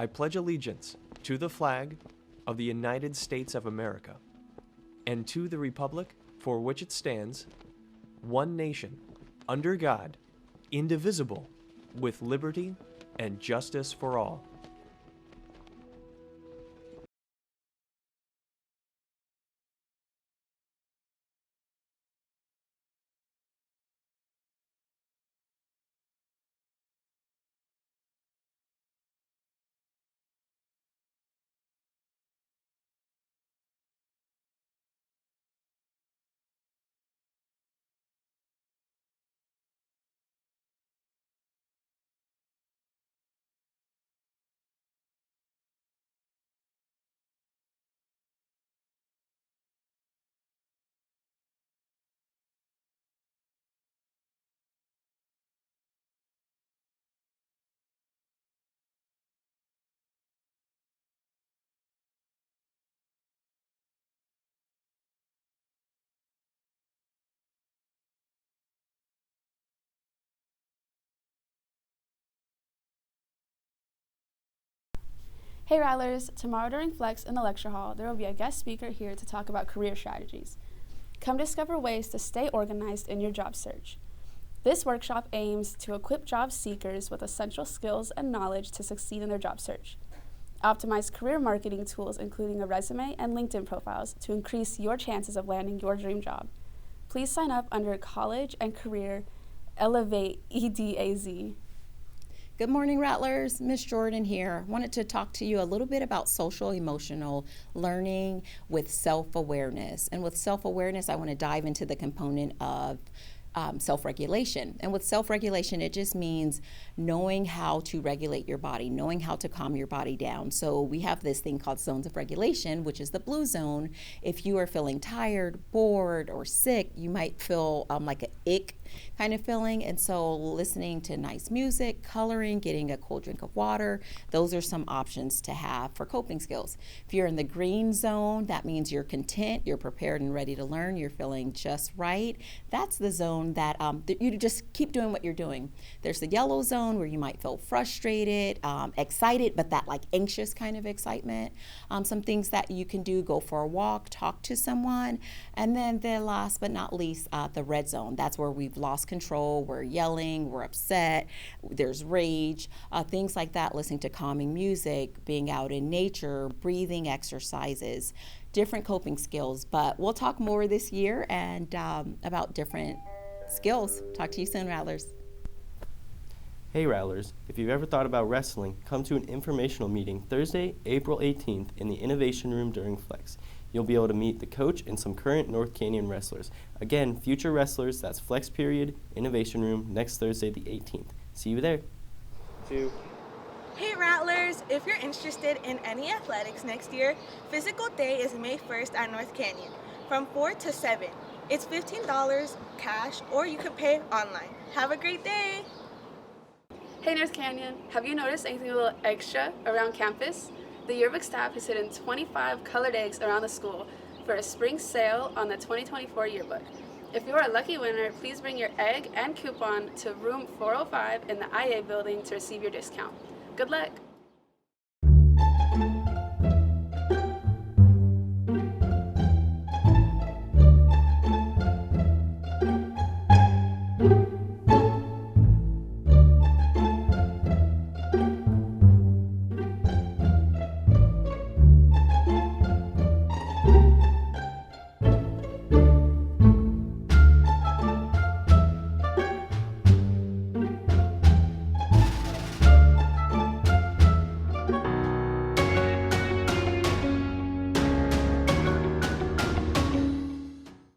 I pledge allegiance to the flag of the United States of America and to the republic for which it stands, one nation, under God, indivisible, with liberty and justice for all. Hey Rattlers, tomorrow during Flex in the lecture hall, there will be a guest speaker here to talk about career strategies. Come discover ways to stay organized in your job search. This workshop aims to equip job seekers with essential skills and knowledge to succeed in their job search. Optimize career marketing tools, including a resume and LinkedIn profiles, to increase your chances of landing your dream job. Please sign up under College and Career-Elevate EDAZ. Good morning, Rattlers. Miss Jordan here. Wanted to talk to you a little bit about social emotional learning with self-awareness. And with self-awareness, I want to dive into the component of self-regulation. And with self-regulation, it just means knowing how to regulate your body, knowing how to calm your body down. So we have this thing called zones of regulation, which is the blue zone. If you are feeling tired, bored, or sick, you might feel like an ick kind of feeling. And so listening to nice music, coloring, getting a cold drink of water, those are some options to have for coping skills. If you're in the green zone, that means you're content, you're prepared and ready to learn, you're feeling just right. That's the zone that you just keep doing what you're doing. There's the yellow zone where you might feel frustrated, excited, but that like anxious kind of excitement. Some things that you can do: go for a walk, talk to someone. And then the last but not least, the red zone. That's where we've lost control, we're yelling, we're upset, there's rage, things like that, listening to calming music, being out in nature, breathing exercises, different coping skills. But we'll talk more this year and about different skills. Talk to you soon, Rattlers. Hey Rattlers, if you've ever thought about wrestling, come to an informational meeting Thursday, April 18th in the Innovation Room during Flex. You'll be able to meet the coach and some current North Canyon wrestlers. Again, future wrestlers, that's Flex Period, Innovation Room, next Thursday the 18th. See you there. 2. Hey Rattlers, if you're interested in any athletics next year, Physical Day is May 1st at North Canyon from 4 to 7. It's $15 cash, or you could pay online. Have a great day! Hey North Canyon, have you noticed anything a little extra around campus? The yearbook staff has hidden 25 colored eggs around the school for a spring sale on the 2024 yearbook. If you are a lucky winner, please bring your egg and coupon to room 405 in the IA building to receive your discount. Good luck!